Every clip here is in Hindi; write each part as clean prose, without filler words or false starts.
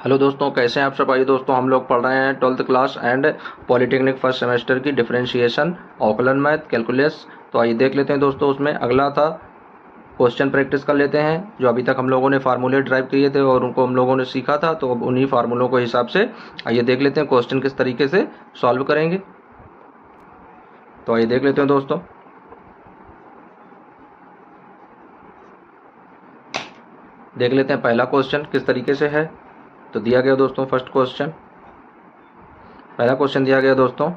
हेलो दोस्तों, कैसे हैं आप सब। आइए दोस्तों, हम लोग पढ़ रहे हैं 12th class and polytechnic first semester की डिफरेंशिएशन, अवकलन मैथ, कैलकुलस। तो आइए देख लेते हैं दोस्तों। उसमें अगला था क्वेश्चन प्रैक्टिस कर लेते हैं। जो अभी तक हम लोगों ने फार्मूले ड्राइव किए थे और उनको हम लोगों ने सीखा था, तो अब उन्हीं फार्मूलों के हिसाब से आइए देख लेते हैं क्वेश्चन किस तरीके से सॉल्व करेंगे। तो आइए देख लेते हैं दोस्तों। देख लेते हैं पहला क्वेश्चन किस तरीके से है। तो दिया गया दोस्तों फर्स्ट क्वेश्चन, पहला क्वेश्चन दिया गया दोस्तों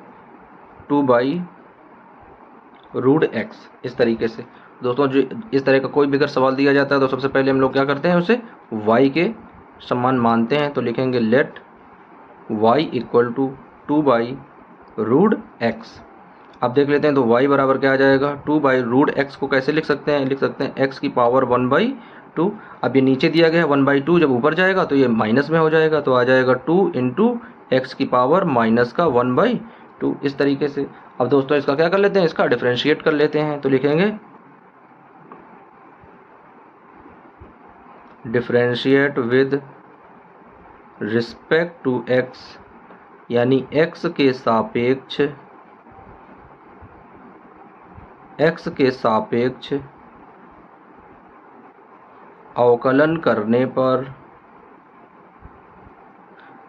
2/√x। इस तरीके से दोस्तों, जो इस तरह का कोई भी अगर सवाल दिया जाता है तो सबसे पहले हम लोग क्या करते हैं, उसे y के समान मानते हैं। तो लिखेंगे let y equal to 2/√x। अब देख लेते हैं तो y बराबर क्या आ जाएगा, 2/√x को कैसे लिख सकते हैं, लिख सकते हैं x की पावर 1/2। अब ये नीचे दिया गया है 1/2, जब ऊपर जाएगा तो ये माइनस में हो जाएगा, तो आ जाएगा 2 इंटू एक्स की पावर माइनस का 1/2 इस तरीके से। अब दोस्तों इसका क्या कर लेते हैं, इसका डिफरेंशिएट कर लेते हैं। तो लिखेंगे differentiate with respect to x, यानी x के सापेक्ष अवकलन करने पर,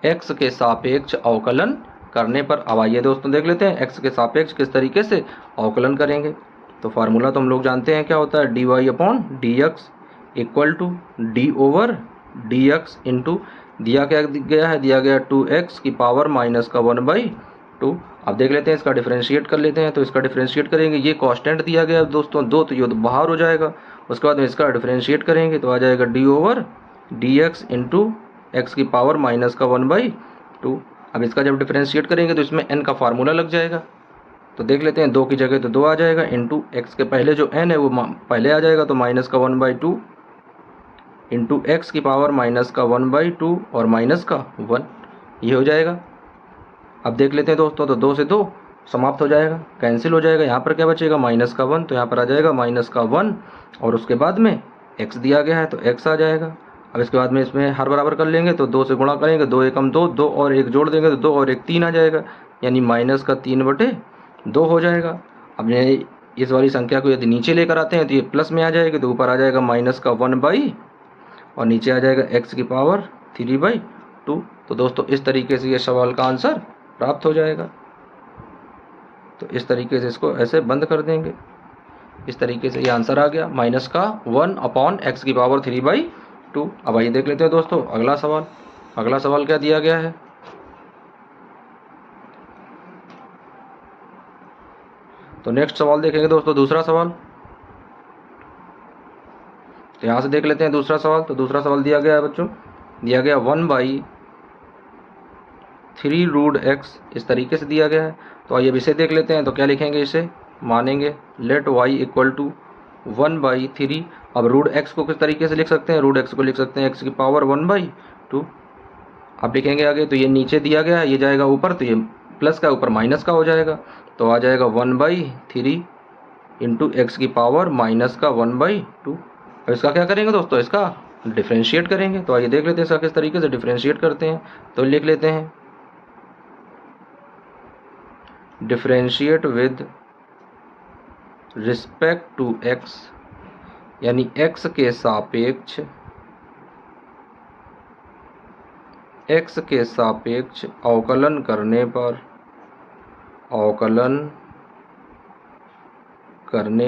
x के सापेक्ष अवकलन करने पर। अब आइए दोस्तों देख लेते हैं x के सापेक्ष किस तरीके से अवकलन करेंगे। तो फार्मूला तो हम लोग जानते हैं क्या होता है, dy/dx equal to d/dx into दिया क्या गया है, दिया गया 2x की पावर माइनस का 1/2। अब देख लेते हैं इसका डिफरेंशिएट कर लेते हैं। तो इसका डिफरेंशिएट करेंगे, ये कांस्टेंट दिया गया है दोस्तों दो, तो ये तो बाहर हो जाएगा। उसके बाद में इसका डिफरेंशिएट करेंगे तो आ जाएगा d/dx इंटू एक्स की पावर माइनस का 1/2। अब इसका जब डिफरेंशिएट करेंगे तो इसमें n का फार्मूला लग जाएगा। तो देख लेते हैं, 2 की जगह तो 2 आ जाएगा, इंटू एक्स के पहले जो n है वो पहले आ जाएगा, तो माइनस का 1/2 इंटू एक्स की पावर माइनस का 1/2 और माइनस का 1, ये हो जाएगा। अब देख लेते हैं दोस्तों, तो 2 से 2 समाप्त हो जाएगा, कैंसिल हो जाएगा। यहाँ पर क्या बचेगा, माइनस का 1, तो यहाँ पर आ जाएगा माइनस का 1 और उसके बाद में x दिया गया है तो x आ जाएगा। अब इसके बाद में इसमें हर बराबर कर लेंगे, तो 2 से गुणा करेंगे, 2 एकम 2, 2 और 1 जोड़ देंगे तो 2 और 1 3 आ जाएगा, यानी माइनस का 3/2 हो जाएगा। अब ये इस वाली संख्या को यदि नीचे लेकर आते हैं तो ये प्लस में आ जाएगी, तो ऊपर आ जाएगा माइनस का 1 और नीचे आ जाएगा x की पावर 3/2। तो दोस्तों इस तरीके से ये सवाल का आंसर प्राप्त हो जाएगा। तो इस तरीके से इसको ऐसे बंद कर देंगे। इस तरीके से ये आंसर आ गया, माइनस का 1/x की पावर 3/2। अब आइए देख लेते हैं दोस्तों अगला सवाल। अगला सवाल क्या दिया गया है, तो नेक्स्ट सवाल देखेंगे दोस्तों, दूसरा सवाल। तो यहाँ से देख लेते हैं दूसरा सवाल। तो दूसरा सवाल दिया गया है बच्चों, दिया गया 1/3√x, इस तरीके से दिया गया है। तो आइए अब इसे देख लेते हैं। तो क्या लिखेंगे, इसे मानेंगे लेट y इक्वल टू 1/3। अब √x को किस तरीके से लिख सकते हैं, √x को लिख सकते हैं x की पावर 1/2। अब लिखेंगे आगे, तो ये नीचे दिया गया है, ये जाएगा ऊपर, तो ये प्लस का ऊपर माइनस का हो जाएगा, तो आ जाएगा 1/3 इंटू एक्स की पावर माइनस का 1/2। अब इसका क्या करेंगे दोस्तों, इसका डिफरेंशिएट करेंगे। तो आइए देख लेते हैं इसका किस तरीके से डिफरेंशिएट करते हैं। तो लिख लेते हैं differentiate with respect to x, यानी x के सापेक्ष अवकलन करने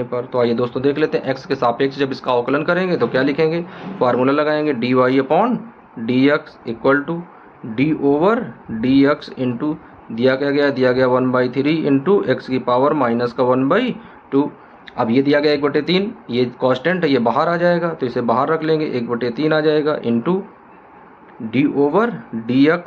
पर। तो आइए दोस्तों देख लेते हैं x के सापेक्ष जब इसका अवकलन करेंगे तो क्या लिखेंगे, फार्मूला लगाएंगे dy/dx equal to d/dx into दिया क्या गया, दिया गया 1/3 इंटू एक्स की पावर माइनस का 1/2। अब ये दिया गया 1/3, ये कांस्टेंट है, ये बाहर आ जाएगा, तो इसे बाहर रख लेंगे, 1/3 आ जाएगा इंटू d/dx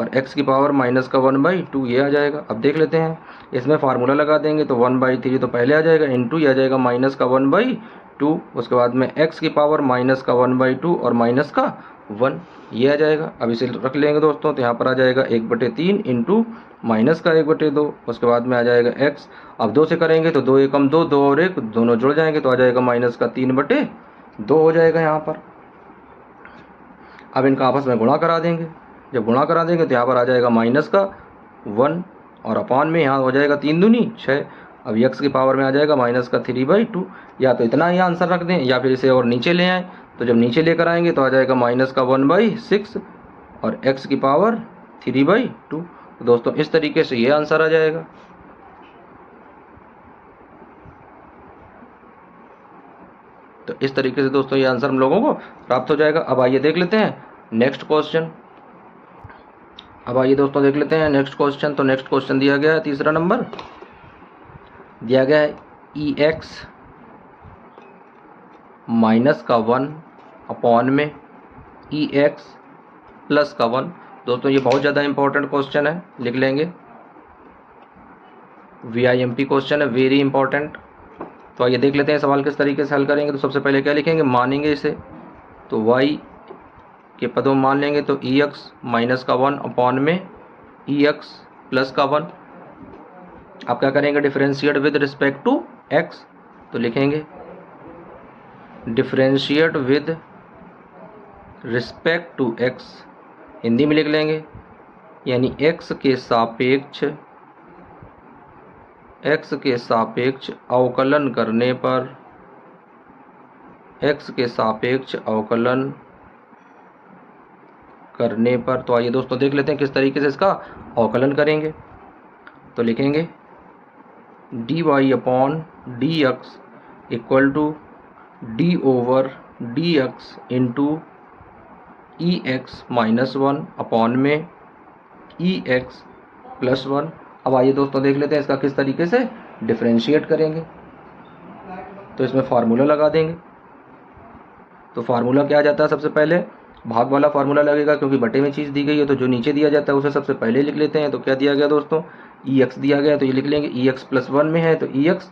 और x की पावर माइनस का 1/2, ये आ जाएगा। अब देख लेते हैं, इसमें फार्मूला लगा देंगे, तो 1/3 तो पहले आ जाएगा, इंटू ये आ जाएगा माइनस का 1/2, उसके बाद में x की पावर माइनस का 1/2 और माइनस का 1, ये आ जाएगा। अब इसे रख लेंगे दोस्तों, तो यहाँ पर आ जाएगा 1/3 इंटू माइनस का 1/2, उसके बाद में आ जाएगा x। अब 2 से करेंगे तो 2 एकम 2, 2 और 1 दोनों जुड़ जाएंगे, तो आ जाएगा माइनस का 3/2 हो जाएगा यहाँ पर। अब इनका आपस में गुणा करा देंगे। जब गुणा करा देंगे तो यहाँ पर आ जाएगा माइनस का 1 और अपॉन में यहाँ हो जाएगा 3 दूनी 6। अब x की पावर में आ जाएगा माइनस का 3/2। या तो इतना ही आंसर रख दें या फिर इसे और नीचे ले आएँ। तो जब नीचे लेकर आएंगे तो आ जाएगा माइनस का 1/6 और x की पावर 3/2। तो दोस्तों इस तरीके से ये आंसर आ जाएगा। तो इस तरीके से दोस्तों ये आंसर हम लोगों को प्राप्त हो जाएगा। अब आइए देख लेते हैं नेक्स्ट क्वेश्चन। अब आइए दोस्तों देख लेते हैं नेक्स्ट क्वेश्चन। तो नेक्स्ट क्वेश्चन दिया गया है तीसरा नंबर, दिया गया है EX माइनस का 1 अपॉन में EX प्लस का 1। दोस्तों ये बहुत ज़्यादा इंपॉर्टेंट क्वेश्चन है, लिख लेंगे। VIMP क्वेश्चन है, वेरी इंपॉर्टेंट। तो आइए देख लेते हैं सवाल किस तरीके से हल करेंगे। तो सबसे पहले क्या लिखेंगे, मानेंगे इसे। तो y के पदों में मान लेंगे तो EX माइनस का 1 अपॉन में EX प्लस का 1। आप क्या करेंगे, differentiate with respect to x। तो लिखेंगे differentiate with respect to x, Hindi में लिख लेंगे, यानी x के सापेक्ष अवकलन करने पर, x के सापेक्ष अवकलन करने पर। तो आइए दोस्तों देख लेते हैं किस तरीके से इसका अवकलन करेंगे। तो लिखेंगे dy upon dx equal to d over dx into EX minus 1 upon में EX प्लस 1। अब आइए दोस्तों देख लेते हैं इसका किस तरीके से डिफरेंशिएट करेंगे। तो इसमें फार्मूला लगा देंगे। तो फार्मूला क्या आ जाता है, सबसे पहले भाग वाला फार्मूला लगेगा क्योंकि बटे में चीज़ दी गई है। तो जो नीचे दिया जाता है उसे सबसे पहले लिख लेते हैं। तो क्या दिया गया दोस्तों, EX दिया गया, तो ये लिख लेंगे EX प्लस 1 में है तो EX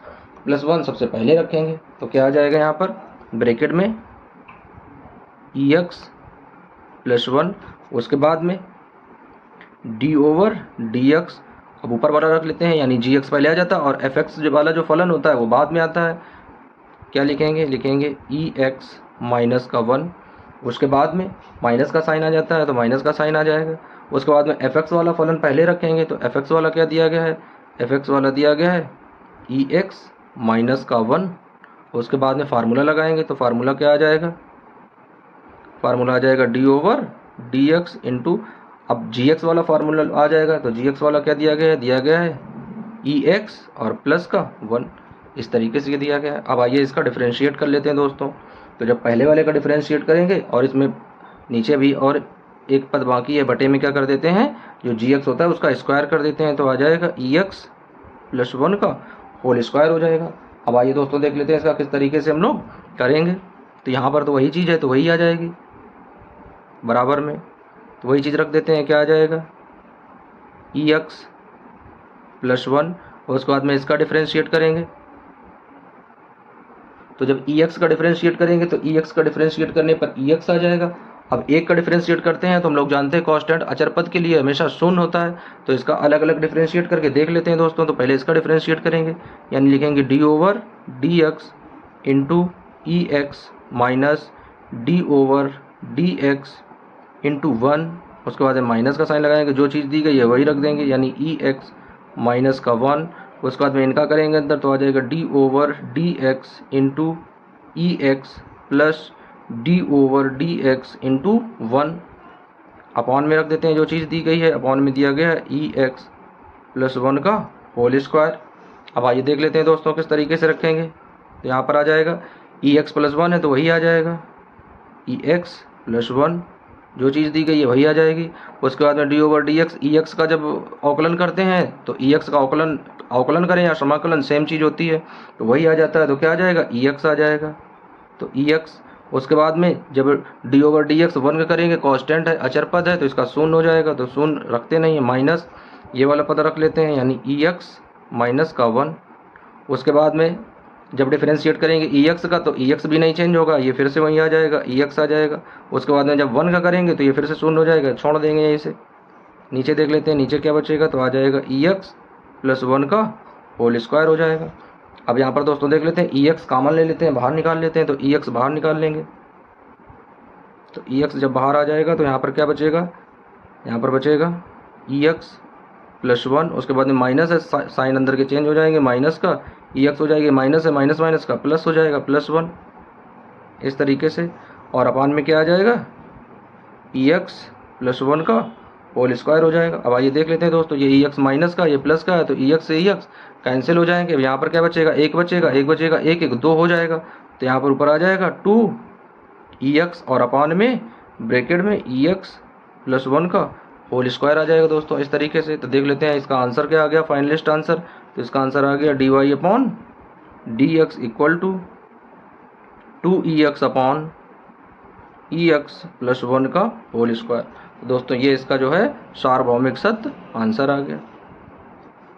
प्लस 1 सबसे पहले रखेंगे। तो क्या आ जाएगा यहाँ पर ब्रैकेट में EX प्लस 1, उसके बाद में d ओवर dx, अब ऊपर वाला रख लेते हैं, यानी gx पहले आ जाता है और fx जो वाला जो फलन होता है वो बाद में आता है। क्या लिखेंगे, लिखेंगे EX माइनस का 1, उसके बाद में माइनस का साइन आ जाता है तो माइनस का साइन आ जाएगा। उसके बाद में fx वाला फलन पहले रखेंगे। तो fx वाला क्या दिया गया है, fx वाला दिया गया है EX माइनस का 1। उसके बाद में फार्मूला लगाएंगे। तो फार्मूला क्या आ जाएगा, फार्मूला आ जाएगा d ओवर dx इंटू, अब gx वाला फार्मूला आ जाएगा। तो gx वाला क्या दिया गया है EX और प्लस का 1। इस तरीके से ये दिया गया है। अब आइए इसका डिफरेंशिएट कर लेते हैं दोस्तों। तो जब पहले वाले का डिफरेंशिएट करेंगे और इसमें नीचे भी और एक पद बाकी है, बटे में क्या कर देते हैं, जो gx होता है उसका स्क्वायर कर देते हैं। तो आ जाएगा EX प्लस 1 का होल स्क्वायर हो जाएगा। अब आइए दोस्तों देख लेते हैं इसका किस तरीके से हम लोग करेंगे। तो यहाँ पर तो वही चीज़ है तो वही आ जाएगी बराबर में, तो वही चीज़ रख देते हैं। क्या आ जाएगा EX प्लस 1, और उसके बाद में इसका डिफरेंशिएट करेंगे। तो जब EX का डिफरेंशिएट करेंगे तो EX का डिफरेंशिएट करने पर EX आ जाएगा। अब एक का डिफरेंशिएट करते हैं तो हम लोग जानते हैं कांस्टेंट अचर पद के लिए हमेशा शून्य होता है। तो इसका अलग अलग डिफरेंशिएट करके देख लेते हैं दोस्तों। तो पहले इसका डिफरेंशिएट करेंगे, यानी लिखेंगे d over dx into EX minus d over dx into 1। उसके बाद माइनस का साइन लगाएंगे, जो चीज़ दी गई है वही रख देंगे, यानी EX माइनस का 1। उसके बाद में इनका करेंगे अंदर, तो आ जाएगा d over dx into EX plus d over dx into 1। Upon में रख देते हैं जो चीज़ दी गई है, अपॉन में दिया गया है EX प्लस 1 का होल स्क्वायर। अब आइए देख लेते हैं दोस्तों किस तरीके से रखेंगे। तो यहाँ पर आ जाएगा EX प्लस 1 है तो वही आ जाएगा EX प्लस 1, जो चीज़ दी गई है वही आ जाएगी। उसके बाद में d ओवर dx, EX का जब अवकलन करते हैं तो EX का अवकलन करें या समाकलन सेम चीज़ होती है तो वही आ जाता है। तो क्या आ जाएगा, EX आ जाएगा। तो EX, उसके बाद में जब d ओवर dx 1 का करेंगे, कांस्टेंट है अचर पद है तो इसका शून्य हो जाएगा। तो शून्य रखते नहीं है, माइनस ये वाला पद रख लेते हैं, यानी EX माइनस का 1। उसके बाद में जब डिफरेंशिएट करेंगे EX का तो EX भी नहीं चेंज होगा, ये फिर से वहीं आ जाएगा, EX आ जाएगा। उसके बाद में जब 1 का करेंगे तो ये फिर से शून्य हो जाएगा, छोड़ देंगे यहीं से। नीचे देख लेते हैं, नीचे क्या बचेगा, तो आ जाएगा EX प्लस 1 का होल स्क्वायर हो जाएगा। अब यहाँ पर दोस्तों देख लेते हैं EX कॉमन ले लेते हैं, बाहर निकाल लेते हैं। तो EX बाहर निकाल लेंगे, तो ई एक्स जब बाहर आ जाएगा तो यहाँ पर क्या बचेगा, यहाँ पर बचेगा ई एक्स प्लस वन, उसके बाद में माइनस है, साइन अंदर के चेंज हो जाएंगे, माइनस का ई एक्स हो जाएगी, माइनस है, माइनस माइनस का प्लस हो जाएगा, प्लस वन, इस तरीके से। और अपान में क्या आ जाएगा, ई एक्स प्लस वन का होल स्क्वायर हो जाएगा। अब आइए देख लेते हैं दोस्तों, ये ई एक्स माइनस का, ये प्लस का है, तो ई एक्स से ई एक्स कैंसिल हो जाएंगे। अब यहाँ पर क्या बचेगा, एक बचेगा, एक बचेगा, एक एक दो हो जाएगा, तो यहाँ पर ऊपर आ जाएगा टू ई एक्स और अपान में ब्रैकेट में ई एक्स प्लस वन का होल स्क्वायर आ जाएगा दोस्तों, इस तरीके से। तो देख लेते हैं इसका आंसर क्या आ गया, फाइनलिस्ट आंसर। तो इसका आंसर आ गया D Y upon D X equal to two E X upon E X plus one का होल स्क्वायर। दोस्तों ये इसका जो है सार्वभौमिक सत्य आंसर आ गया।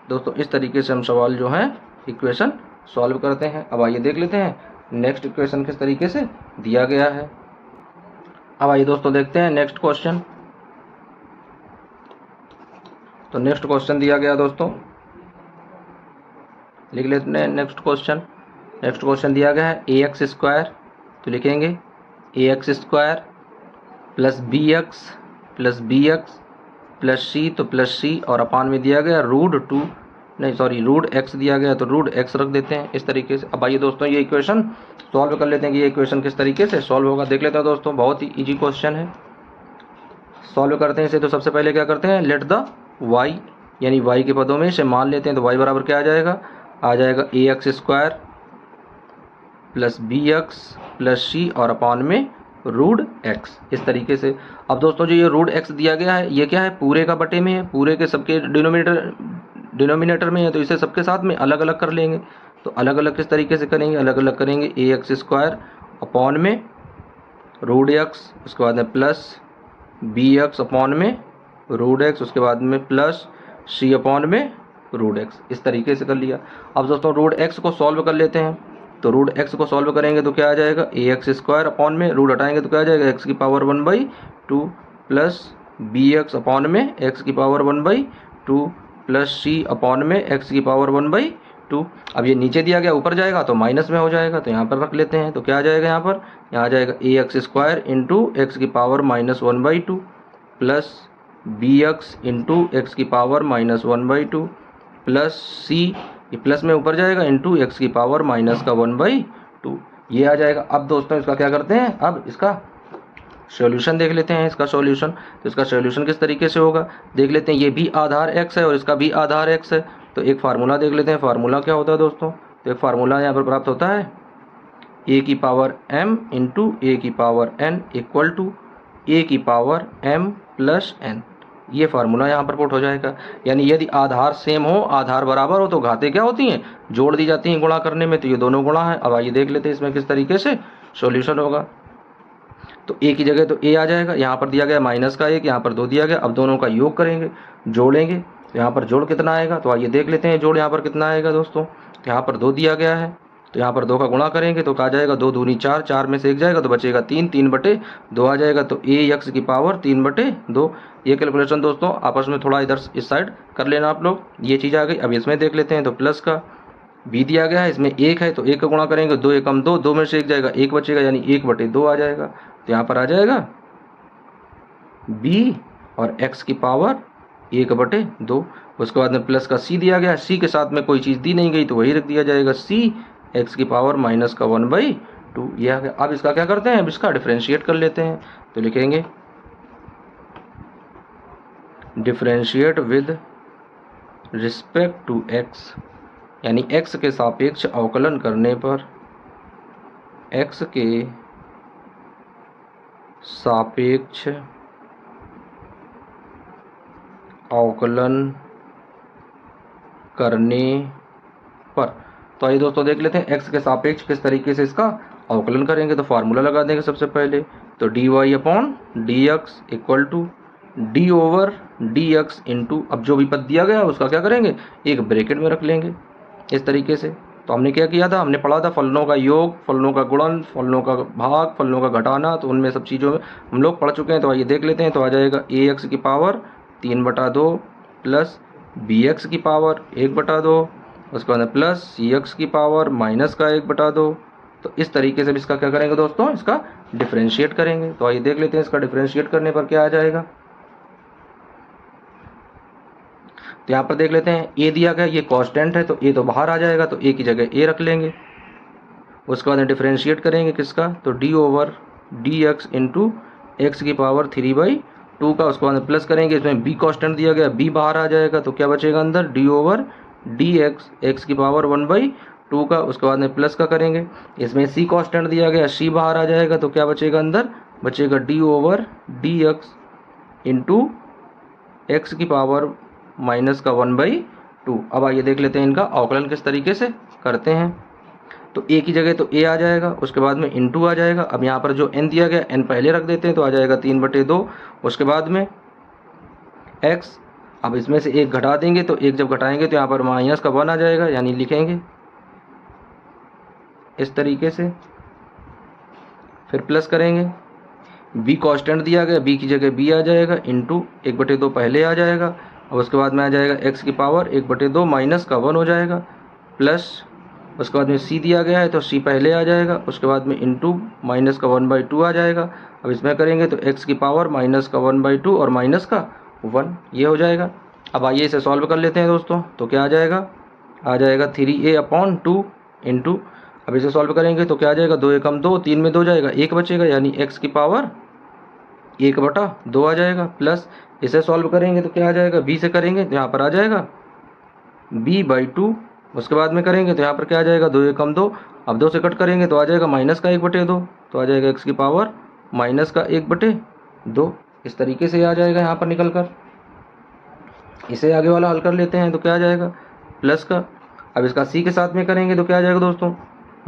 दोस्तों इस तरीके से हम सवाल जो है इक्वेशन सॉल्व करते हैं। अब आइए देख लेते हैं नेक्स्ट इक्वेशन किस तरीके से दिया गया है। अब आइए दोस्तों देखते हैं नेक्स्ट क्वेश्चन। तो नेक्स्ट क्वेश्चन दिया गया दोस्तों, लिख लेते हैं नेक्स्ट क्वेश्चन। नेक्स्ट क्वेश्चन दिया गया है ए एक्स स्क्वायर, तो लिखेंगे a x square plus B x plus c, तो प्लस सी और अपान में दिया गया रूट एक्स दिया गया, तो रूट एक्स रख देते हैं इस तरीके से। अब आइए दोस्तों ये इक्वेशन सॉल्व कर लेते हैं कि ये इक्वेशन किस तरीके से सॉल्व होगा। देख लेते हैं दोस्तों, बहुत ही इजी क्वेश्चन है, सॉल्व करते हैं इसे। तो सबसे पहले क्या करते हैं, लेट द वाई यानी वाई के पदों में इसे मान लेते हैं। तो वाई बराबर क्या आ जाएगा ए x square plus B x plus c और अपान में रूट एक्स, इस तरीके से। अब दोस्तों जो ये रूट एक्स दिया गया है ये क्या है, पूरे का बटे में है, पूरे के सबके डिनोमिनेटर में है, तो इसे सबके साथ में अलग अलग कर लेंगे। तो अलग अलग किस तरीके से करेंगे, अलग अलग करेंगे ए एक्स स्क्वायर अपॉन में रूट एक्स, उसके बाद में प्लस बी एक्स अपॉन में रूट एक्स, उसके बाद में प्लस सी अपॉन में रूट एक्स, इस तरीके से कर लिया। अब दोस्तों रूट एक्स को सॉल्व कर लेते हैं। तो रूट एक्स को सॉल्व करेंगे तो क्या आ जाएगा, ए एक्स स्क्वायर अपॉन में रूट हटाएंगे तो क्या आ जाएगा, एक्स की power 1/2 plus B X upon में एक्स की पावर 1/2 प्लस सी अपॉन में एक्स की पावर 1/2। अब ये नीचे दिया गया ऊपर जाएगा तो माइनस में हो जाएगा, तो यहाँ पर रख लेते हैं। तो क्या आ जाएगा यहाँ आ जाएगा ए एक्स स्क्वायर इंटू एक्स की power -1/2 plus B X into X की पावर -1/2 प्लस सी, ये प्लस में ऊपर जाएगा इंटू एक्स की पावर -1/2, ये आ जाएगा। अब दोस्तों इसका क्या करते हैं, अब इसका सॉल्यूशन देख लेते हैं, इसका सॉल्यूशन। तो इसका सॉल्यूशन किस तरीके से होगा देख लेते हैं। ये भी आधार x है और इसका भी आधार x है, तो एक फार्मूला देख लेते हैं। फार्मूला क्या होता है दोस्तों, तो एक फार्मूला यहाँ पर प्राप्त होता है a की पावर m इंटू ए की power n equal to a की पावर m प्लस n, ये फार्मूला यहाँ पर पुट हो जाएगा। यानी यदि आधार सेम हो, आधार बराबर हो, तो घातें क्या होती हैं, जोड़ दी जाती हैं गुणा करने में, तो ये दोनों गुणा है। अब आइए देख लेते हैं इसमें किस तरीके से सॉल्यूशन होगा। तो ए की जगह तो ए आ जाएगा, यहाँ पर दिया गया माइनस का 1, यहाँ पर 2 दिया गया। अब दोनों का योग करेंगे, जोड़ेंगे, तो यहाँ पर जोड़ कितना आएगा, तो आइए देख लेते हैं जोड़ यहाँ पर कितना आएगा दोस्तों। तो यहाँ पर 2 दिया गया है, तो यहाँ पर 2 का गुणा करेंगे तो क्या जाएगा, 2 दूनी 4, 4 में से 1 जाएगा तो बचेगा 3, 3/2 आ जाएगा। तो ए एक्स की पावर 3/2। ये कैलकुलेशन दोस्तों आपस में थोड़ा इधर इस साइड कर लेना आप लोग, ये चीज़ आ गई। अब इसमें देख लेते हैं, तो प्लस का बी दिया गया है, इसमें 1 है तो 1 का गुणा करेंगे, 2 एकम 2, 2 में से 1 जाएगा, 1 बचेगा, यानी 1/2 आ जाएगा। तो यहाँ पर आ जाएगा b और x की पावर 1/2। उसके बाद में प्लस का c दिया गया, c के साथ में कोई चीज़ दी नहीं गई तो वही रख दिया जाएगा, c x की पावर -1/2, ये आ गया। अब इसका क्या करते हैं, अब इसका डिफ्रेंशिएट कर लेते हैं। तो लिखेंगे differentiate with respect to x, यानी x के सापेक्ष अवकलन करने पर, x के सापेक्ष अवकलन करने पर। तो आइए दोस्तों देख लेते हैं x के सापेक्ष किस तरीके से इसका अवकलन करेंगे। तो फार्मूला लगा देंगे सबसे पहले। तो D Y upon D X equal to D over D x into, अब जो भी पद दिया गया उसका क्या करेंगे, एक ब्रैकेट में रख लेंगे इस तरीके से। तो हमने क्या किया था, हमने पढ़ा था फलनों का योग, फलनों का गुणन, फलनों का भाग, फलनों का घटाना, तो उनमें सब चीज़ों में हम लोग पढ़ चुके हैं। तो आइए देख लेते हैं। तो आ जाएगा ए एक्स की पावर 3/2 प्लस बी एक्स की पावर 1/2, उसके बाद प्लस सी एक्स की पावर -1/2 तो इस तरीके से भी इसका क्या करेंगे दोस्तों, इसका डिफरेंशिएट करेंगे। तो आइए देख लेते हैं इसका डिफरेंशिएट करने पर क्या आ जाएगा। तो यहाँ पर देख लेते हैं ए दिया गया, ये कांस्टेंट है तो ए तो बाहर आ जाएगा, तो ए की जगह ए रख लेंगे। उसके बाद डिफरेंशिएट करेंगे किसका, तो D over D x into X की पावर 3/2 का। उसके बाद प्लस करेंगे, इसमें बी कांस्टेंट दिया गया, बी बाहर आ जाएगा, तो क्या बचेगा अंदर, D over D x x की पावर 1/2 का। उसके बाद में प्लस का करेंगे, इसमें सी कांस्टेंट दिया गया, सी बाहर आ जाएगा, तो क्या बचेगा अंदर, बचेगा D over D x into X की पावर माइनस का 1/2। अब आइए देख लेते हैं इनका अवकलन किस तरीके से करते हैं। तो ए की जगह तो ए आ जाएगा, उसके बाद में इंटू आ जाएगा। अब यहाँ पर जो एन दिया गया एन पहले रख देते हैं, तो आ जाएगा 3/2। उसके बाद में एक्स, अब इसमें से एक घटा देंगे, तो एक जब घटाएंगे तो यहाँ पर माइनस का 1 आ जाएगा, यानी लिखेंगे इस तरीके से। फिर प्लस करेंगे, बी कांस्टेंट दिया गया, बी की जगह बी आ जाएगा, इंटू 1/2 पहले आ जाएगा। अब उसके बाद में आ जाएगा एक्स की पावर 1/2 माइनस का 1 हो जाएगा, प्लस उसके बाद में सी दिया गया है तो सी पहले आ जाएगा, उसके बाद में इंटू माइनस का 1/2 आ जाएगा। अब इसमें करेंगे तो एक्स की पावर माइनस का 1/2 और माइनस का 1, ये हो जाएगा। अब आइए इसे सॉल्व कर लेते हैं दोस्तों। तो क्या आ जाएगा 3a/2 इंटू, अब इसे सॉल्व करेंगे तो क्या आ जाएगा, 2 एकम 2, 3 में 2 जाएगा, 1 बचेगा, यानी एक्स की पावर 1/2 आ जाएगा। प्लस इसे सॉल्व करेंगे तो क्या आ जाएगा, बी से करेंगे तो यहाँ पर आ जाएगा b/2। उसके बाद में करेंगे तो यहाँ पर क्या आ जाएगा, 2 एकम 2, अब 2 से कट करेंगे तो आ जाएगा माइनस का 1/2, तो आ जाएगा एक्स की पावर माइनस का 1/2। इस तरीके से आ जाएगा यहाँ पर निकल कर। इसे आगे वाला हल कर लेते हैं तो क्या आ जाएगा, प्लस का, अब इसका सी के साथ में करेंगे तो क्या आ जाएगा दोस्तों,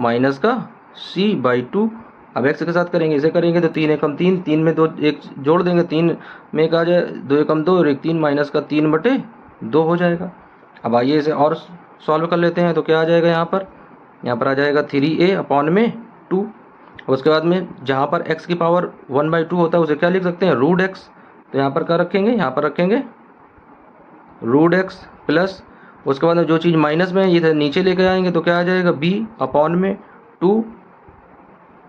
माइनस का c/2। अब एक्स के साथ करेंगे, इसे करेंगे तो 3 एकम 3, 3 में 2 एक जोड़ देंगे, 3 में एक आ जाए, 2 एकम 2 और 1 3, माइनस का 3/2 हो जाएगा। अब आइए इसे और सॉल्व कर लेते हैं तो क्या आ जाएगा, यहाँ पर आ जाएगा 3a/2। उसके बाद में जहाँ पर x की पावर 1/2 होता है उसे क्या लिख सकते हैं, √x। तो यहाँ पर क्या रखेंगे, यहाँ पर रखेंगे √x प्लस, उसके बाद में जो चीज़ माइनस में है ये नीचे लेके आएंगे तो क्या आ जाएगा, b/2,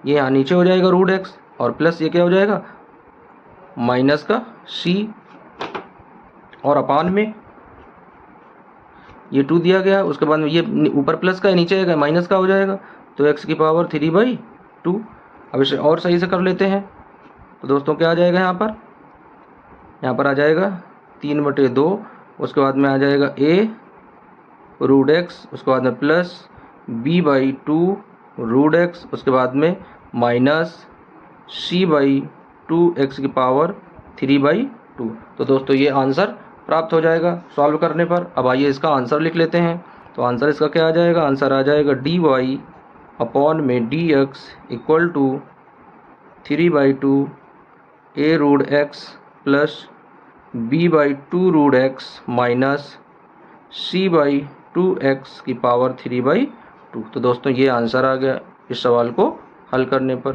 ये यहाँ नीचे हो जाएगा √x, और प्लस ये क्या हो जाएगा, माइनस का c, और अपान में ये 2 दिया गया। उसके बाद में ये ऊपर प्लस का है, नीचे आएगा माइनस का हो जाएगा, तो एक्स की पावर 3/2। अब इसे और सही से कर लेते हैं तो दोस्तों क्या आ जाएगा, यहाँ पर आ जाएगा 3/2। उसके बाद में आ जाएगा a √x, उसके बाद में प्लस b/2 √x, उसके बाद में माइनस c/2 एक्स की पावर 3/2। तो दोस्तों ये आंसर प्राप्त हो जाएगा सॉल्व करने पर। अब आइए इसका आंसर लिख लेते हैं। तो आंसर इसका क्या आ जाएगा, आंसर आ जाएगा dy/dx इक्वल टू 3/2 a√x प्लस b/2 √x minus c/2 X की पावर 3/2। तो दोस्तों ये आंसर आ गया इस सवाल को हल करने पर।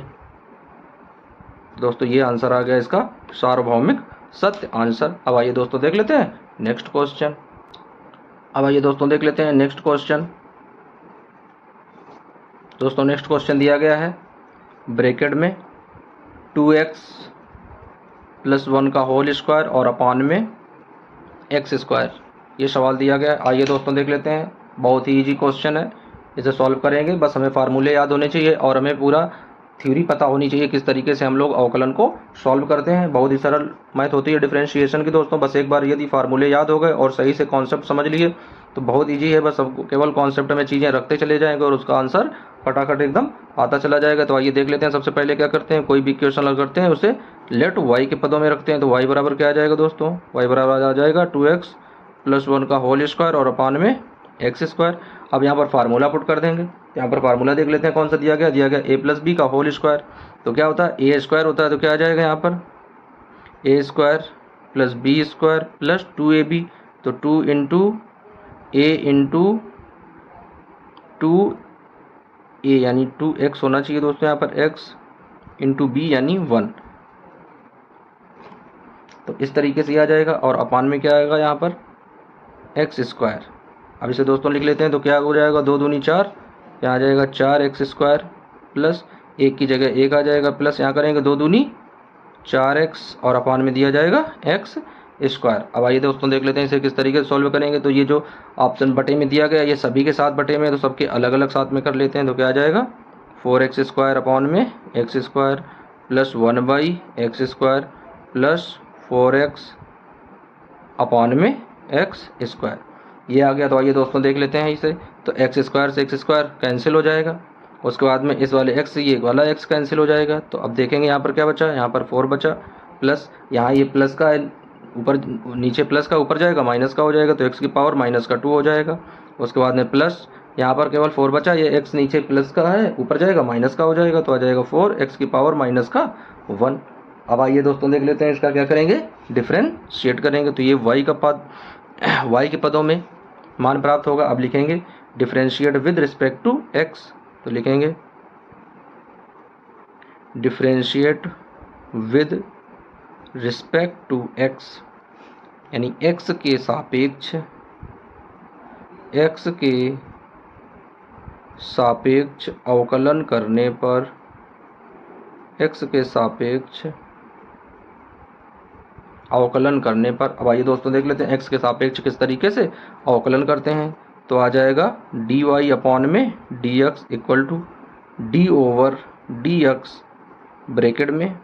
दोस्तों ये आंसर आ गया इसका सार्वभौमिक सत्य आंसर। अब आइए दोस्तों देख लेते हैं नेक्स्ट क्वेश्चन। दोस्तों नेक्स्ट क्वेश्चन दिया गया है ब्रैकेट में 2x + 1 का होल स्क्वायर और अपान में x²। ये सवाल दिया गया है। आइए दोस्तों देख लेते हैं। बहुत ही इजी क्वेश्चन है, इसे सॉल्व करेंगे, बस हमें फार्मूले याद होने चाहिए और हमें पूरा थ्योरी पता होनी चाहिए किस तरीके से हम लोग अवकलन को सॉल्व करते हैं। बहुत ही सरल मैथ होती है डिफरेंशिएशन की दोस्तों। बस एक बार यदि फार्मूले याद हो गए और सही से कॉन्सेप्ट समझ लिए तो बहुत इजी है। बस अब केवल कॉन्सेप्ट में चीज़ें रखते चले जाएंगे और उसका आंसर फटाफट एकदम आता चला जाएगा। तो आइए देख लेते हैं। सबसे पहले क्या करते हैं, कोई भी इक्वेशन हल करते हैं उसे लेट y के पदों में रखते हैं। तो y बराबर क्या आ जाएगा दोस्तों, y बराबर आ जाएगा 2x + 1 का होल स्क्वायर और अपान में x²। अब यहाँ पर फार्मूला पुट कर देंगे। यहाँ पर फार्मूला देख लेते हैं कौन सा दिया गया a + b का होल स्क्वायर। तो क्या होता है, a² होता है, तो क्या आ जाएगा यहाँ पर a² + b² + 2ab। तो 2 × a × 2a यानी 2x होना चाहिए दोस्तों, यहाँ पर x × b यानी 1। तो इस तरीके से आ जाएगा और अपान में क्या आएगा यहाँ पर x²। अब इसे दोस्तों लिख लेते हैं। तो क्या हो जाएगा, 2 दूनी 4, यहाँ आ जाएगा 4x²। प्लस 1 की जगह 1 आ जाएगा, प्लस यहाँ करेंगे 2 दूनी 4x और अपान में दिया जाएगा x स्क्वायर। अब आइए दोस्तों देख लेते हैं इसे किस तरीके से सॉल्व करेंगे। तो ये जो ऑप्शन बटे में दिया गया ये सभी के साथ बटे में है, तो सबके अलग अलग साथ में कर लेते हैं। तो क्या आ जाएगा 4x स्क्वायर अपान में x square plus 1/x square plus 4x अपान में x स्क्वायर, ये आ गया। तो आइए दोस्तों देख लेते हैं इसे। तो x स्क्वायर से x स्क्वायर कैंसिल हो जाएगा, उसके बाद में इस वाले x से ये वाला x कैंसिल हो जाएगा। तो अब देखेंगे यहाँ पर क्या बचा, यहाँ पर 4 बचा, प्लस यहाँ ये प्लस का ऊपर नीचे प्लस का ऊपर जाएगा माइनस का हो जाएगा, तो x की पावर माइनस का 2 हो जाएगा। उसके बाद में प्लस यहाँ पर केवल 4 बचा, ये x नीचे प्लस का है ऊपर जाएगा माइनस का हो जाएगा, तो आ जाएगा 4x की पावर माइनस का 1। अब आइए दोस्तों देख लेते हैं इसका क्या करेंगे, डिफरेंशिएट करेंगे। तो ये y का पद y के पदों में मान प्राप्त होगा। अब लिखेंगे differentiate with respect to x, तो लिखेंगे differentiate with respect to x, यानी x के सापेक्ष अवकलन करने पर x के सापेक्ष अवकलन करने पर। अब आइए दोस्तों देख लेते हैं x के सापेक्ष किस तरीके से अवकलन करते हैं। तो आ जाएगा dy अपॉन में dx equal to d over dx, bracket में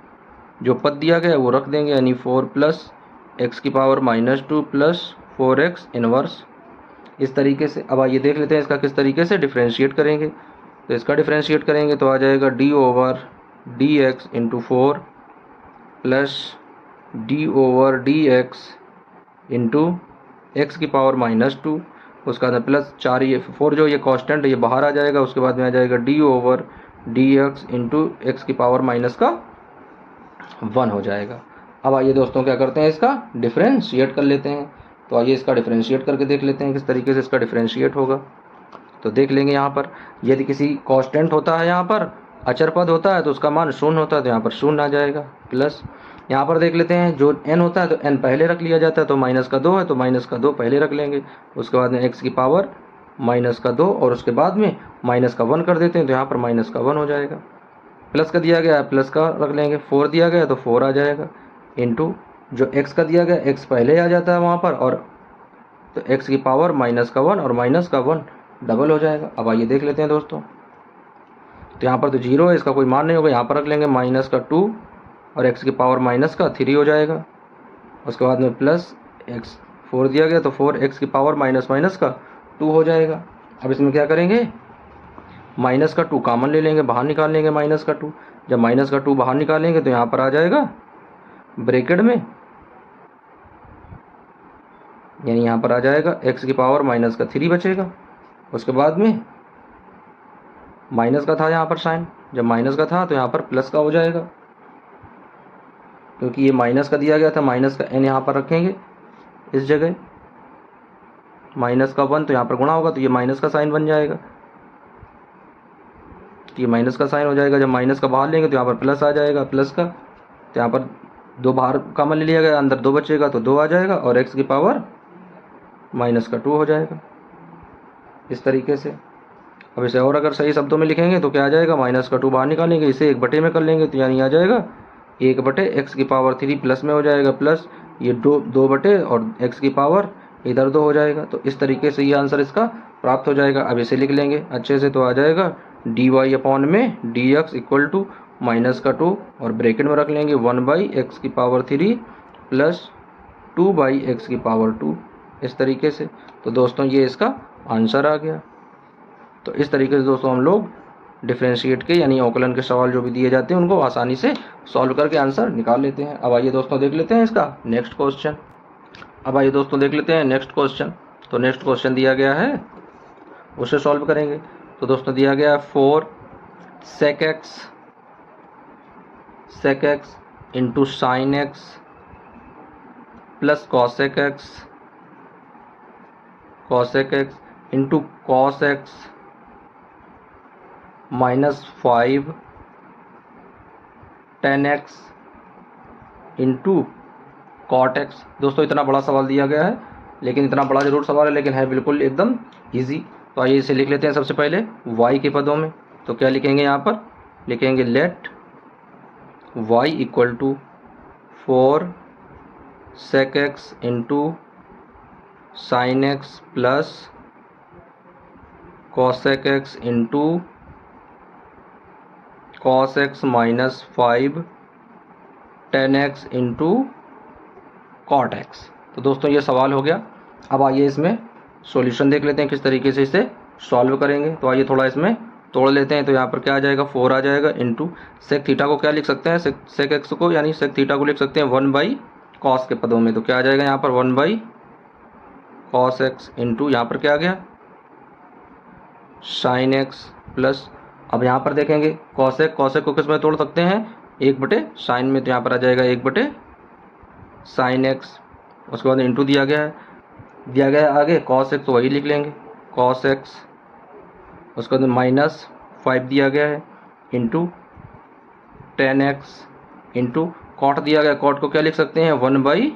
जो पद दिया गया है वो रख देंगे, यानी 4 प्लस x की power minus 2 plus 4x inverse, इस तरीके से। अब आइए देख लेते हैं इसका किस तरीके से डिफरेंशिएट करेंगे। तो इसका डिफरेंशिएट करेंगे तो आ जाएगा d over dx into 4 plus d over dx into x की पावर माइनस 2, उसका बाद प्लस 4, ये 4 जो ये कांस्टेंट है ये बाहर आ जाएगा, उसके बाद में आ जाएगा d over dx into x की पावर माइनस का 1 हो जाएगा। अब आइए दोस्तों क्या करते हैं, इसका डिफरेंशिएट कर लेते हैं। तो आइए इसका डिफरेंशिएट करके देख लेते हैं किस तरीके से इसका डिफरेंशिएट होगा। तो देख लेंगे यहाँ पर यदि किसी कांस्टेंट होता है, यहाँ पर अचर पद होता है तो उसका मान 0 होता है, तो यहाँ पर 0 आ जाएगा। प्लस यहाँ पर देख लेते हैं जो n होता है तो n पहले रख लिया जाता है, तो माइनस का 2 है तो माइनस का 2 पहले रख लेंगे, उसके बाद में x की पावर माइनस का 2 और उसके बाद में माइनस का 1 कर देते हैं, तो यहाँ पर माइनस का 1 हो जाएगा। प्लस का दिया गया है प्लस का रख लेंगे, 4 दिया गया है तो 4 आ जाएगा, इंटू जो x का दिया गया x पहले आ जाता है वहाँ पर, और तो x की पावर माइनस का 1 और माइनस का 1 डबल हो जाएगा। अब आइए देख लेते हैं दोस्तों। तो यहाँ पर तो 0 है, इसका कोई मान नहीं होगा, यहाँ पर रख लेंगे माइनस का 2 और x की पावर माइनस का 3 हो जाएगा। उसके बाद में प्लस x 4 दिया गया तो 4x की पावर माइनस माइनस का 2 हो जाएगा। अब इसमें क्या करेंगे, माइनस का 2 कॉमन ले लेंगे, बाहर निकाल लेंगे माइनस का 2। जब माइनस का 2 बाहर निकालेंगे तो यहाँ पर आ जाएगा ब्रैकेट में, यानी यहाँ पर आ जाएगा x की पावर माइनस का 3 बचेगा। उसके बाद में माइनस का था यहाँ पर साइन, जब माइनस का था तो यहाँ पर प्लस का हो जाएगा, क्योंकि ये माइनस का दिया गया था, माइनस का n यहाँ पर रखेंगे इस जगह, माइनस का 1 तो यहाँ पर गुणा होगा तो ये माइनस का साइन बन जाएगा, तो ये माइनस का साइन हो जाएगा। जब माइनस का बाहर लेंगे तो यहाँ पर प्लस आ जाएगा, प्लस का तो यहाँ पर 2 बाहर कॉमन ले लिया गया, अंदर 2 बचेगा तो 2 आ जाएगा, और x की पावर माइनस का 2 हो जाएगा इस तरीके से। अब इसे और अगर सही शब्दों में लिखेंगे तो क्या आ जाएगा, माइनस का 2 बाहर निकालेंगे, इसे 1 बटे में कर लेंगे तो यानी आ जाएगा 1 बटे x की पावर 3 प्लस में हो जाएगा, प्लस ये 2 बटे और x की पावर इधर 2 हो जाएगा। तो इस तरीके से ये आंसर इसका प्राप्त हो जाएगा। अब इसे लिख लेंगे अच्छे से, तो आ जाएगा dy अपॉन में dx इक्वल टू माइनस का 2 और ब्रैकेट में रख लेंगे 1/x की पावर 3 प्लस 2/x की पावर 2, इस तरीके से। तो दोस्तों ये इसका आंसर आ गया। तो इस तरीके से दोस्तों हम लोग डिफरेंशिएट के यानी अवकलन के सवाल जो भी दिए जाते हैं उनको आसानी से सॉल्व करके आंसर निकाल लेते हैं। अब आइए दोस्तों देख लेते हैं इसका नेक्स्ट क्वेश्चन। अब आइए दोस्तों देख लेते हैं नेक्स्ट क्वेश्चन। तो नेक्स्ट क्वेश्चन दिया गया है, उसे सॉल्व करेंगे। तो दोस्तों दिया गया है 4 sec x into sign x plus cos x into cos x minus 5 tan x into cot x। दोस्तों इतना बड़ा सवाल दिया गया है, लेकिन इतना बड़ा जरूर सवाल है, लेकिन है बिल्कुल एकदम इजी। तो आइए इसे लिख लेते हैं सबसे पहले y के पदों में। तो क्या लिखेंगे यहाँ पर, लिखेंगे let y equal to 4 sec x into sine X plus cosec x into cos x minus 5 tan x into cot x। तो दोस्तों ये सवाल हो गया। अब आइए इसमें सॉल्यूशन देख लेते हैं किस तरीके से इसे सॉल्व करेंगे। तो आइए थोड़ा इसमें तोड़ लेते हैं। तो यहाँ पर क्या आ जाएगा 4 आ जाएगा इंटू सेक थीटा को क्या लिख सकते हैं, सेक एक्स को यानी सेक थीटा को लिख सकते हैं 1 बाई कॉस के पदों में। तो क्या आ जाएगा यहाँ पर 1 बाई कॉस एक्स इंटू यहाँ पर क्या आ गया साइन एक्स प्लस, अब यहाँ पर देखेंगे कॉसेक को किस में तोड़ सकते हैं 1 बटे साइन में। तो यहाँ पर आ जाएगा 1 बटे साइन एक्स, उसके बाद इंटू दिया गया है आगे कॉस एक्स, तो वही लिख लेंगे कॉस एक्स, उसके बाद माइनस 5 दिया गया है into tan X into cot दिया गया, कॉट को क्या लिख सकते हैं 1 बाई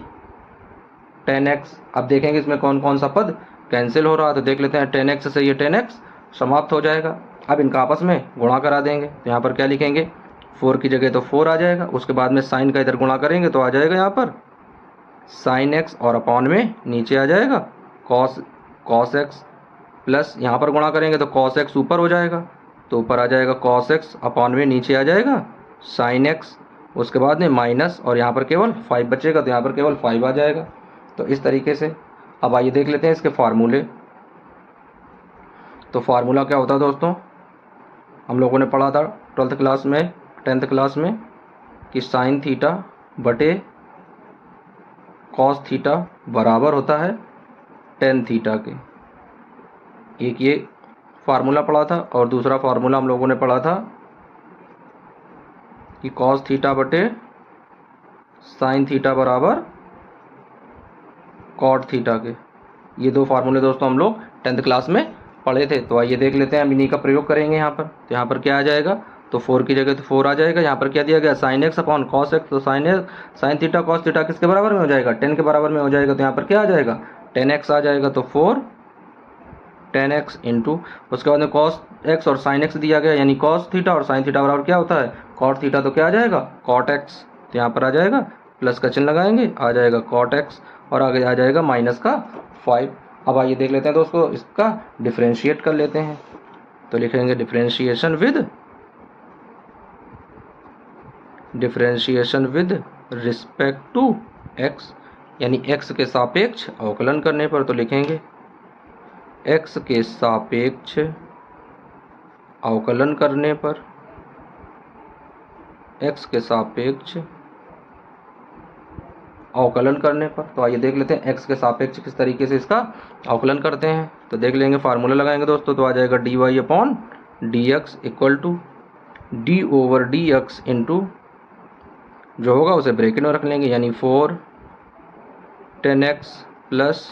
टेन एक्स। अब देखेंगे इसमें कौन कौन सा पद कैंसिल हो रहा है। तो देख लेते हैं 10x से ये 10x समाप्त हो जाएगा। अब इनका आपस में गुणा करा देंगे। तो यहाँ पर क्या लिखेंगे 4 की जगह तो 4 आ जाएगा, उसके बाद में साइन का इधर गुणा करेंगे तो आ जाएगा यहाँ पर साइन एक्स और अपॉन में नीचे आ जाएगा कॉस एक्स प्लस यहाँ पर गुणा करेंगे तो कॉस एक्स ऊपर हो जाएगा, तो ऊपर आ जाएगा कॉस एक्स अपॉन में नीचे आ जाएगा साइन एक्स, उसके बाद में माइनस और यहाँ पर केवल 5 बचेगा, तो यहाँ पर केवल 5 आ जाएगा। तो इस तरीके से अब आइए देख लेते हैं इसके फार्मूले। तो फार्मूला क्या होता है दोस्तों, हम लोगों ने पढ़ा था 12th क्लास में 10th क्लास में कि साइन थीटा बटे कॉस थीटा बराबर होता है टेन थीटा के। एक ये फार्मूला पढ़ा था और दूसरा फार्मूला हम लोगों ने पढ़ा था कि कॉस थीटा बटे साइन थीटा बराबर कॉट थीटा के। ये दो फार्मूले दोस्तों हम लोग 10th क्लास में पढ़े थे। तो आइए देख लेते हैं, हम इन्हीं का प्रयोग करेंगे यहाँ पर। तो यहाँ पर क्या आ जाएगा, तो 4 की जगह तो 4 आ जाएगा। यहाँ पर क्या दिया गया sine x upon cos x, तो साइन थीटा कॉस थीटा किसके बराबर में हो जाएगा 10 के बराबर में हो जाएगा। तो यहाँ पर क्या आ जाएगा 10x आ जाएगा, तो 4 10x इंटू उसके बाद में कॉस एक्स और साइन एक्स दिया गया यानी कॉस थीटा और साइन थीटा बराबर क्या होता है कॉट थीटा, तो क्या आ जाएगा कॉट एक्स। तो यहाँ पर आ जाएगा प्लस का चिन्ह लगाएंगे, आ जाएगा कॉट एक्स और आगे आ जाएगा माइनस का 5। अब आइए देख लेते हैं दोस्तों, इसका डिफ्रेंशिएट कर लेते हैं। तो लिखेंगे differentiation with respect to x, यानी x के सापेक्ष अवकलन करने पर। तो लिखेंगे x के सापेक्ष अवकलन करने पर, x के सापेक्ष अवकलन करने पर। तो आइए देख लेते हैं x के सापेक्ष किस तरीके से इसका अवकलन करते हैं। तो देख लेंगे फार्मूला लगाएंगे दोस्तों, तो आ जाएगा dy upon dx equal to d over dx into जो होगा उसे ब्रैकेट में रख लेंगे यानी 4 10x plus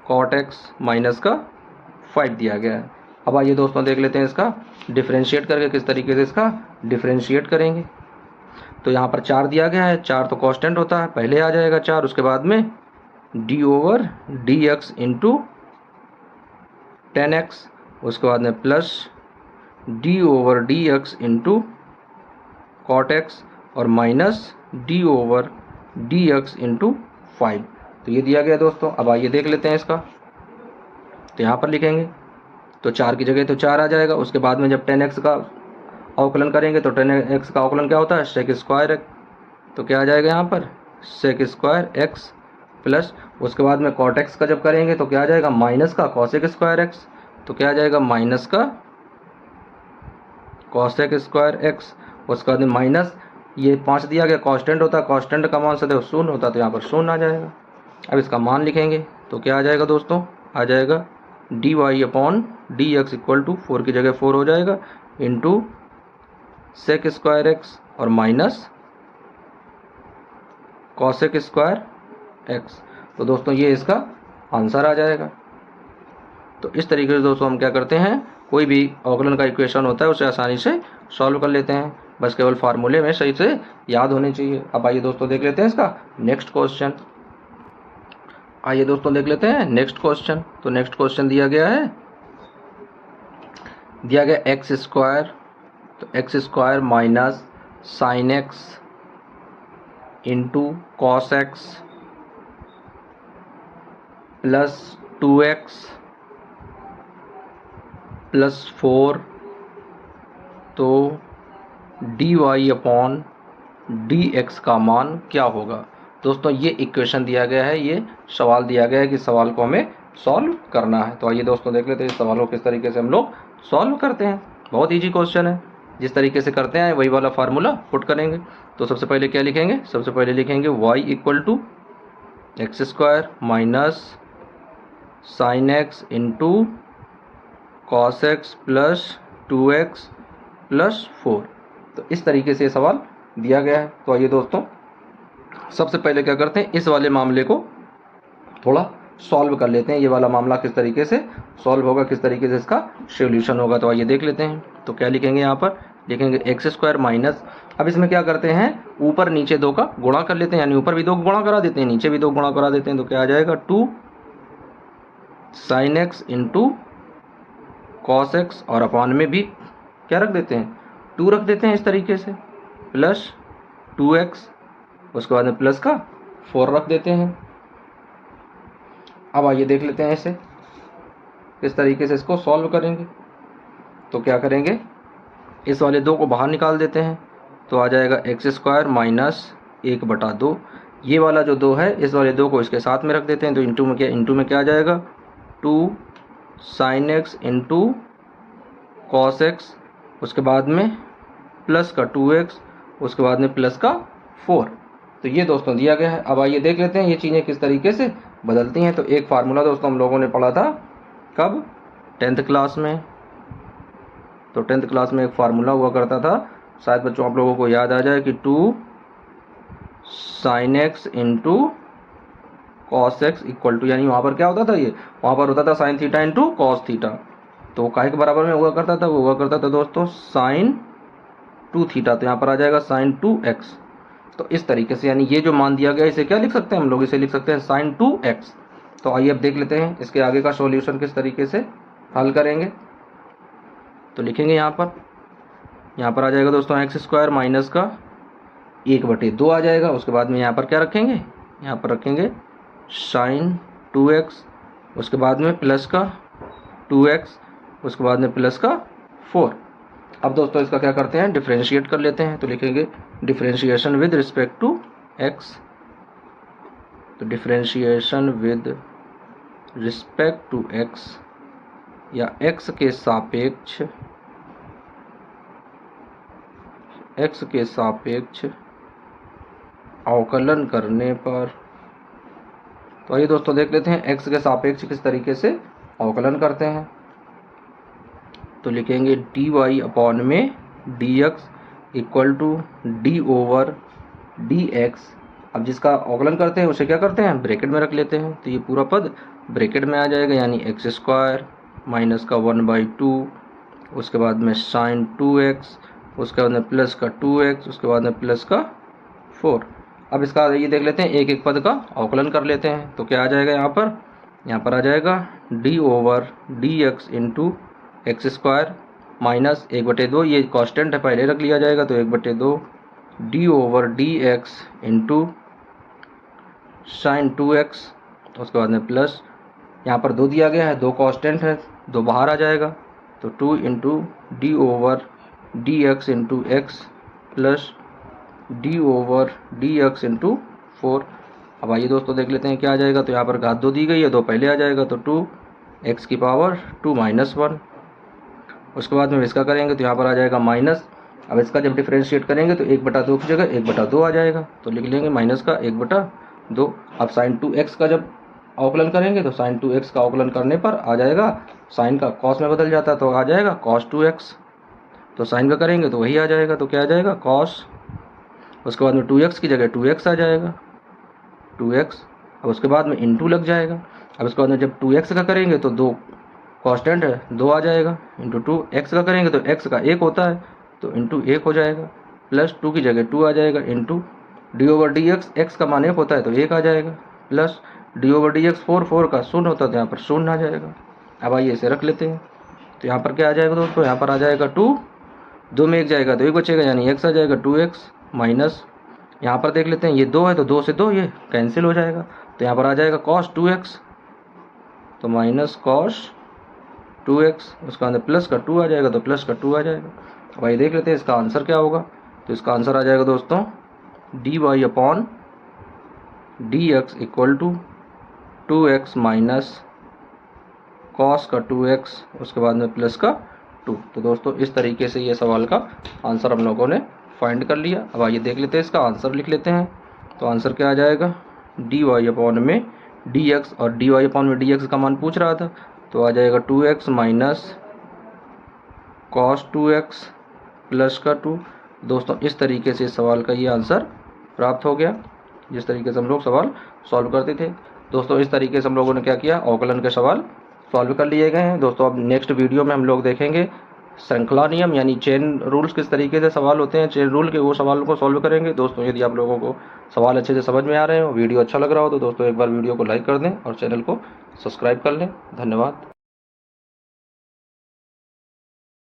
cot x minus का 5 दिया गया है। अब आइए दोस्तों देख लेते हैं इसका डिफ्रेंशिएट करके किस तरीके से इसका डिफ्रेंशिएट करेंगे। तो यहाँ पर 4 दिया गया है, 4 तो कांस्टेंट होता है, पहले आ जाएगा 4, उसके बाद में d over D x into 10x, उसके बाद में plus d over D x into cot x और minus d over D x into 5। तो ये दिया गया दोस्तों। अब आइए देख लेते हैं इसका। तो यहाँ पर लिखेंगे तो 4 की जगह तो 4 आ जाएगा, उसके बाद में जब 10x का अवकलन करेंगे तो 10x का अवकलन क्या होता है सेक स्क्वायर एक्स, तो क्या आ जाएगा यहाँ पर सेक स्क्वायर एक्स प्लस उसके बाद में कॉट एक्स का जब करेंगे तो क्या आ जाएगा माइनस का कॉसेक स्क्वायर एक्स, तो क्या आ जाएगा माइनस का कॉसेक स्क्वायर एक्स, उसके बाद में माइनस ये 5 दिया गया कांस्टेंट होता है, कांस्टेंट का मान सदैव 0 होता है, तो यहाँ पर 0 आ जाएगा। अब इसका मान लिखेंगे तो क्या आ जाएगा दोस्तों, आ जाएगा D Y upon D X equal to 4 की जगह 4 हो जाएगा इंटू सेक स्क्वायर एक्स और माइनस कॉसेक स्क्वायर एक्स। तो दोस्तों ये इसका आंसर आ जाएगा। तो इस तरीके से दोस्तों हम क्या करते हैं, कोई भी अवकलन का इक्वेशन होता है उसे आसानी से सॉल्व कर लेते हैं, बस केवल फार्मूले में सही से याद होने चाहिए। अब आइए दोस्तों देख लेते हैं इसका नेक्स्ट क्वेश्चन। आइए दोस्तों देख लेते हैं नेक्स्ट क्वेश्चन। तो नेक्स्ट क्वेश्चन दिया गया है एक्स स्क्वायर तो X square minus sine X into cos X plus 2x plus 4, तो D Y upon D X का मान क्या होगा। दोस्तों ये इक्वेशन दिया गया है, ये सवाल दिया गया है कि सवाल को हमें सॉल्व करना है। तो आइए दोस्तों देख लेते हैं इस सवाल को किस तरीके से हम लोग सॉल्व करते हैं। बहुत ईजी क्वेश्चन है, जिस तरीके से करते हैं वही वाला फार्मूला पुट करेंगे। तो सबसे पहले क्या लिखेंगे, सबसे पहले लिखेंगे y equal to X square minus sine X into cos X plus 2x plus 4। तो इस तरीके से सवाल दिया गया है। तो आइए दोस्तों सबसे पहले क्या करते हैं, इस वाले मामले को थोड़ा सॉल्व कर लेते हैं। ये वाला मामला किस तरीके से सॉल्व होगा, किस तरीके से इसका सॉल्यूशन होगा। तो आइए देख लेते हैं। तो क्या लिखेंगे, यहाँ पर लिखेंगे एक्स स्क्वायर माइनस, अब इसमें क्या करते हैं, ऊपर नीचे 2 का गुणा कर लेते हैं, यानी ऊपर भी 2 गुणा करा देते हैं, नीचे भी 2 गुणा करा देते हैं। तो क्या आ जाएगा 2 sine X into cos x, और अपॉन में भी क्या रख देते हैं, 2 रख देते हैं इस तरीके से, प्लस 2x, उसके बाद में प्लस का 4 रख देते हैं। अब आइए देख लेते हैं इसे किस तरीके से इसको सॉल्व करेंगे। तो क्या करेंगे, इस वाले 2 को बाहर निकाल देते हैं। तो आ जाएगा एक्स स्क्वायर माइनस 1/2। ये वाला जो 2 है, इस वाले 2 को इसके साथ में रख देते हैं। तो इंटू में क्या आ जाएगा, 2 sine X into cos x, उसके बाद में प्लस का 2x, उसके बाद में प्लस का 4। तो ये दोस्तों दिया गया है। अब आइए देख लेते हैं ये चीज़ें किस तरीके से बदलती हैं। तो एक फार्मूला दोस्तों हम लोगों ने पढ़ा था, कब, 10th क्लास में। तो 10th क्लास में एक फार्मूला हुआ करता था, शायद बच्चों आप लोगों को याद आ जाए कि 2 sine X into cos X equal to, यानी वहाँ पर क्या होता था, ये वहाँ पर होता था sine theta into cos theta. तो वो काहे के बराबर में हुआ करता था, वो हुआ करता था दोस्तों साइन 2 थीटा। तो यहाँ पर आ जाएगा साइन 2x। तो इस तरीके से, यानी ये जो मान दिया गया इसे क्या लिख सकते हैं हम लोग, इसे लिख सकते हैं साइन 2x। तो आइए अब देख लेते हैं इसके आगे का सॉल्यूशन किस तरीके से हल करेंगे। तो लिखेंगे यहाँ पर आ जाएगा दोस्तों एक्स स्क्वायर माइनस का 1/2 आ जाएगा। उसके बाद में यहाँ पर क्या रखेंगे, यहाँ पर रखेंगे साइन 2x, उसके बाद में प्लस का 2x, उसके बाद में प्लस का 4। अब दोस्तों इसका क्या करते हैं, डिफ्रेंशिएट कर लेते हैं। तो लिखेंगे differentiation with respect to x। तो differentiation with respect to x, या x के सापेक्ष अवकलन करने पर। तो आइए दोस्तों देख लेते हैं x के सापेक्ष किस तरीके से अवकलन करते हैं। तो लिखेंगे डी वाई अपॉन में D X equal to D over D X. अब जिसका अवकलन करते हैं उसे क्या करते हैं, ब्रैकेट में रख लेते हैं। तो ये पूरा पद ब्रैकेट में आ जाएगा, यानी एक्स स्क्वायर माइनस का 1/2, उसके बाद में साइन 2x, उसके बाद में प्लस का 2x, उसके बाद में प्लस का 4। अब इसका ये देख लेते हैं, एक एक पद का अवकलन कर लेते हैं। तो क्या आ जाएगा, यहाँ पर आ जाएगा D over D x into x square minus 1/2, ये कांस्टेंट है पहले रख लिया जाएगा। तो 1/2 D over D x into sine 2x, उसके बाद में प्लस, यहाँ पर 2 दिया गया है, 2 कांस्टेंट है, 2 बाहर आ जाएगा। तो 2 into D over D x into x plus D over D x into 4। अब आइए दोस्तों देख लेते हैं क्या आ जाएगा। तो यहाँ पर घात 2 दी गई है, 2 पहले आ जाएगा। तो 2x की पावर 2 माइनस 1। उसके बाद में इसका करेंगे तो यहाँ पर आ जाएगा माइनस। अब इसका जब डिफ्रेंशिएट करेंगे तो 1/2 की जगह 1/2 आ जाएगा। तो लिख लेंगे माइनस का 1/2। अब साइन 2x का जब अवकलन करेंगे तो साइन 2x का अवकलन करने पर आ जाएगा, साइन का कॉस में बदल जाता है तो आ जाएगा कॉस 2x। तो साइन का करेंगे तो वही आ जाएगा। तो क्या आ जाएगा, कॉस, उसके बाद में 2x की जगह 2x आ जाएगा, 2x। अब उसके बाद में इंटू लग जाएगा। अब उसके बाद में जब 2x का करेंगे तो 2 कांस्टेंट है, 2 आ जाएगा, इंटू 2। x का करेंगे तो x का 1 होता है तो इंटू 1 हो जाएगा, प्लस 2 की जगह 2 आ जाएगा, into D over D x, x का मान 1 होता है तो 1 आ जाएगा, plus D over D x 4 का 0 होता है तो यहाँ पर 0 आ जाएगा। अब आइए इसे रख लेते हैं। तो यहाँ पर क्या आ जाएगा दोस्तों, यहाँ पर आ जाएगा 2 2 में 1 जाएगा तो 1 बचेगा, यानी x आ जाएगा 2x माइनस, यहाँ पर देख लेते हैं ये 2 है तो 2 से 2 ये कैंसिल हो जाएगा, तो यहाँ पर आ जाएगा cos 2x, तो माइनस cos 2x, उसका अंदर प्लस का 2 आ जाएगा तो प्लस का 2 आ जाएगा। अब आइए देख लेते हैं इसका आंसर क्या होगा। तो इसका आंसर आ जाएगा दोस्तों dy upon dx equal to 2x minus cos का 2x, उसके बाद में प्लस का 2। तो दोस्तों इस तरीके से ये सवाल का आंसर हम लोगों ने फाइंड कर लिया। अब आइए देख लेते हैं इसका आंसर लिख लेते हैं। तो आंसर क्या आ जाएगा, dy अपॉन में dx, और dy अपॉन में dx का मान पूछ रहा था, तो आ जाएगा 2x minus cos 2x plus का 2। दोस्तों इस तरीके से इस सवाल का ये आंसर प्राप्त हो गया, जिस तरीके से हम लोग सवाल सॉल्व करते थे। दोस्तों इस तरीके से हम लोगों ने क्या किया, अवकलन के सवाल सॉल्व कर लिए गए हैं। दोस्तों अब नेक्स्ट वीडियो में हम लोग देखेंगे श्रृंखला नियम यानी चेन रूल्स किस तरीके से सवाल होते हैं, चेन रूल के वो सवालों को सॉल्व करेंगे। दोस्तों यदि आप लोगों को सवाल अच्छे से समझ में आ रहे हो, वीडियो अच्छा लग रहा हो, तो दोस्तों एक बार वीडियो को लाइक कर दें और चैनल को सब्सक्राइब कर लें। धन्यवाद।